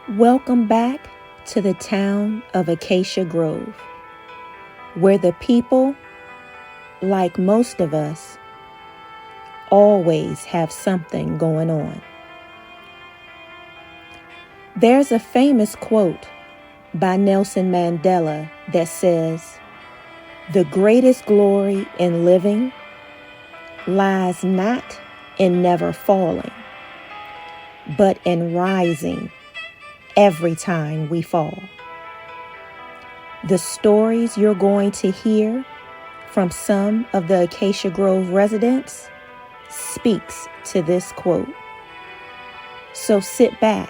Welcome back to the town of Acacia Grove, where the people, like most of us, always have something going on. There's a famous quote by Nelson Mandela that says, "The greatest glory in living lies not in never falling, but in rising every time we fall." The stories you're going to hear from some of the Acacia Grove residents speaks to this quote. So sit back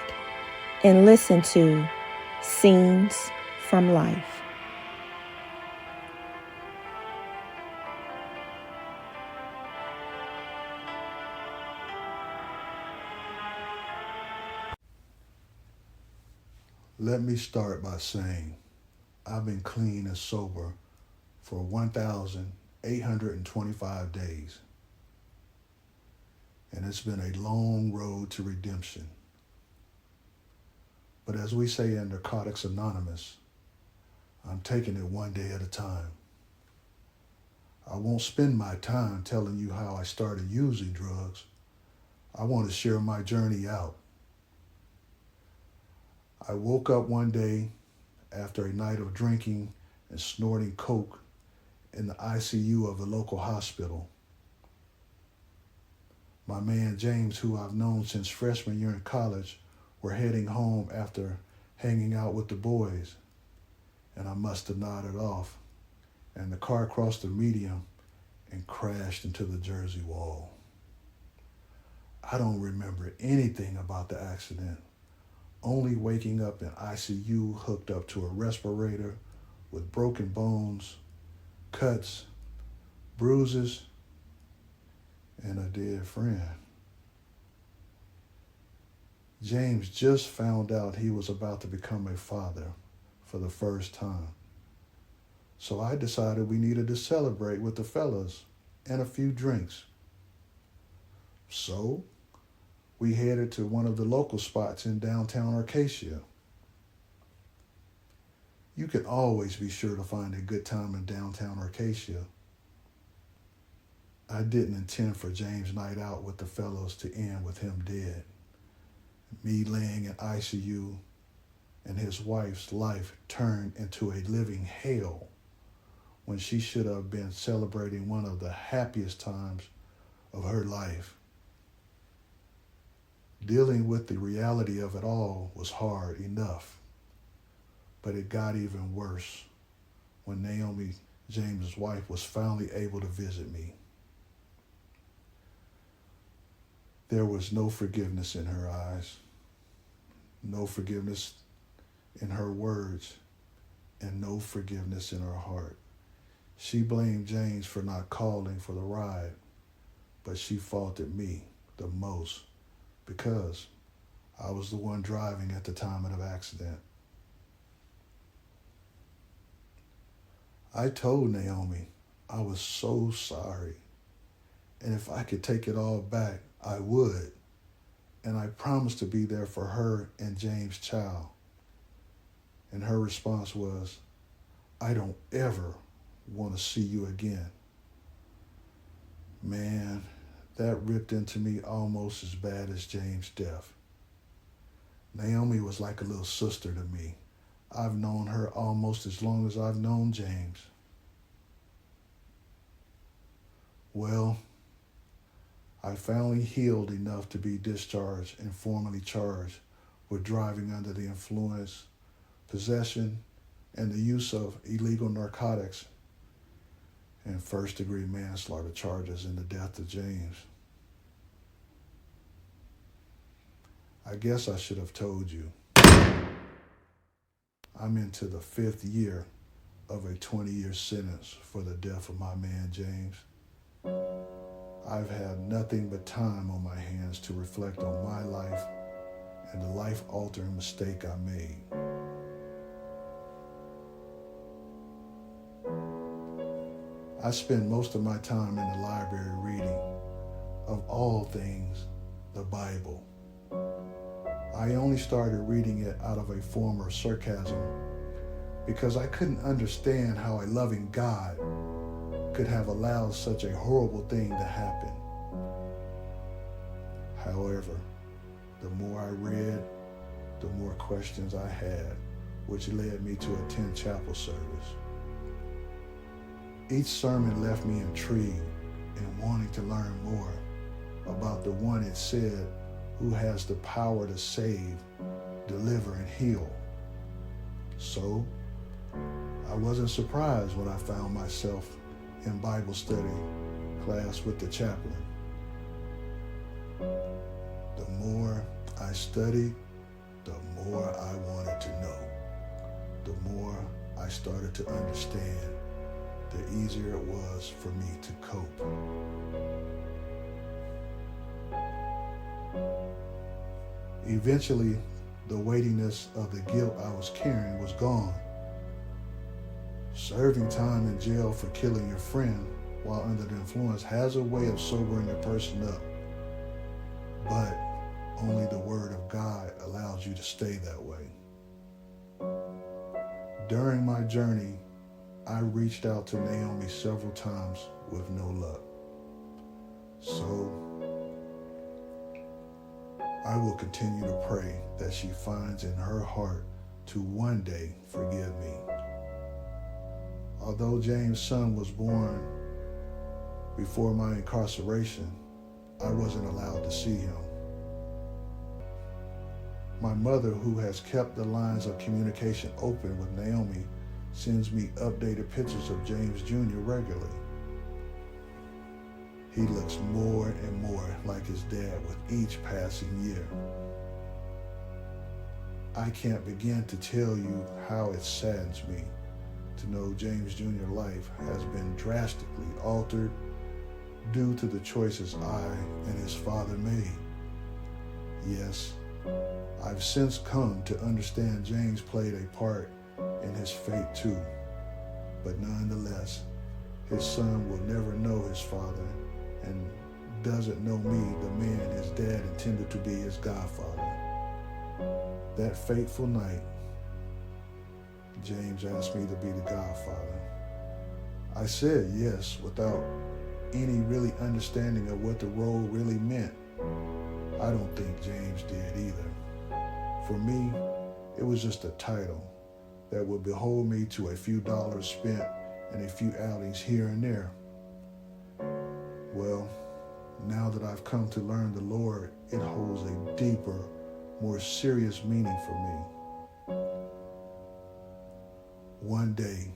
and listen to Scenes from Life. Let me start by saying I've been clean and sober for 1,825 days. And it's been a long road to redemption. But as we say in Narcotics Anonymous, I'm taking it one day at a time. I won't spend my time telling you how I started using drugs. I want to share my journey out. I woke up one day after a night of drinking and snorting coke in the ICU of a local hospital. My man James, who I've known since freshman year in college, were heading home after hanging out with the boys, and I must have nodded off, and the car crossed the median and crashed into the Jersey wall. I don't remember anything about the accident, only waking up in ICU hooked up to a respirator with broken bones, cuts, bruises, and a dead friend. James just found out he was about to become a father for the first time. So I decided we needed to celebrate with the fellas and a few drinks. So we headed to one of the local spots in downtown Acacia. You can always be sure to find a good time in downtown Acacia. I didn't intend for James' night out with the fellows to end with him dead. Me laying in ICU and his wife's life turned into a living hell when she should have been celebrating one of the happiest times of her life. Dealing with the reality of it all was hard enough, but it got even worse when Naomi, James's wife, was finally able to visit me. There was no forgiveness in her eyes, no forgiveness in her words, and no forgiveness in her heart. She blamed James for not calling for the ride, but she faulted me the most because I was the one driving at the time of the accident. I told Naomi I was so sorry, and if I could take it all back, I would, and I promised to be there for her and James' child. And her response was, "I don't ever want to see you again." Man, that ripped into me almost as bad as James' death. Naomi was like a little sister to me. I've known her almost as long as I've known James. Well, I finally healed enough to be discharged and formally charged with driving under the influence, possession, and the use of illegal narcotics, and first-degree manslaughter charges in the death of James. I guess I should have told you. I'm into the 5th year of a 20-year sentence for the death of my man James. I've had nothing but time on my hands to reflect on my life and the life-altering mistake I made. I spend most of my time in the library reading, of all things, the Bible. I only started reading it out of a form of sarcasm because I couldn't understand how a loving God could have allowed such a horrible thing to happen. However, the more I read, the more questions I had, which led me to attend chapel service. Each sermon left me intrigued and wanting to learn more about the one it said who has the power to save, deliver, and heal. So, I wasn't surprised when I found myself in Bible study class with the chaplain. The more I studied, the more I wanted to know. The more I started to understand, the easier it was for me to cope. Eventually, the weightiness of the guilt I was carrying was gone. Serving time in jail for killing your friend while under the influence has a way of sobering a person up, but only the Word of God allows you to stay that way. During my journey, I reached out to Naomi several times with no luck. So, I will continue to pray that she finds in her heart to one day forgive me. Although James' son was born before my incarceration, I wasn't allowed to see him. My mother, who has kept the lines of communication open with Naomi, sends me updated pictures of James Jr. regularly. He looks more and more like his dad with each passing year. I can't begin to tell you how it saddens me to know James Jr.'s life has been drastically altered due to the choices I and his father made. Yes, I've since come to understand James played a part in his fate too, but nonetheless, his son will never know his father and doesn't know me, the man his dad intended to be his godfather. That fateful night, James asked me to be the godfather. I said yes without any really understanding of what the role really meant. I don't think James did either. For me, it was just a title that would behold me to a few dollars spent and a few outings here and there. Well, now that I've come to learn the Lord, it holds a deeper, more serious meaning for me. One day,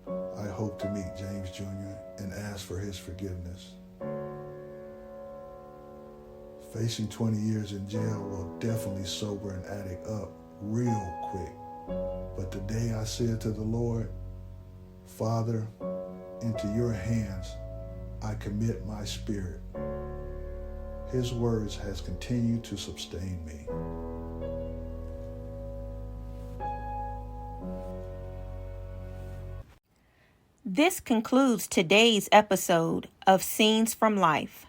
I hope to meet James Jr. and ask for his forgiveness. Facing 20 years in jail will definitely sober an addict up real quick. But the day I said to the Lord, Father, into your hands I commit my spirit, his words has continued to sustain me. This concludes today's episode of Scenes from Life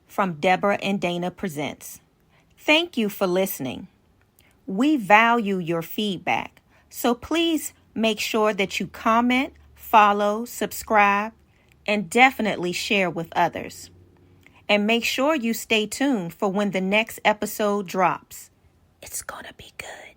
from Deborah and Dana Presents. Thank you for listening. We value your feedback, so please make sure that you comment, follow, subscribe, and definitely share with others. And make sure you stay tuned for when the next episode drops. It's gonna be good.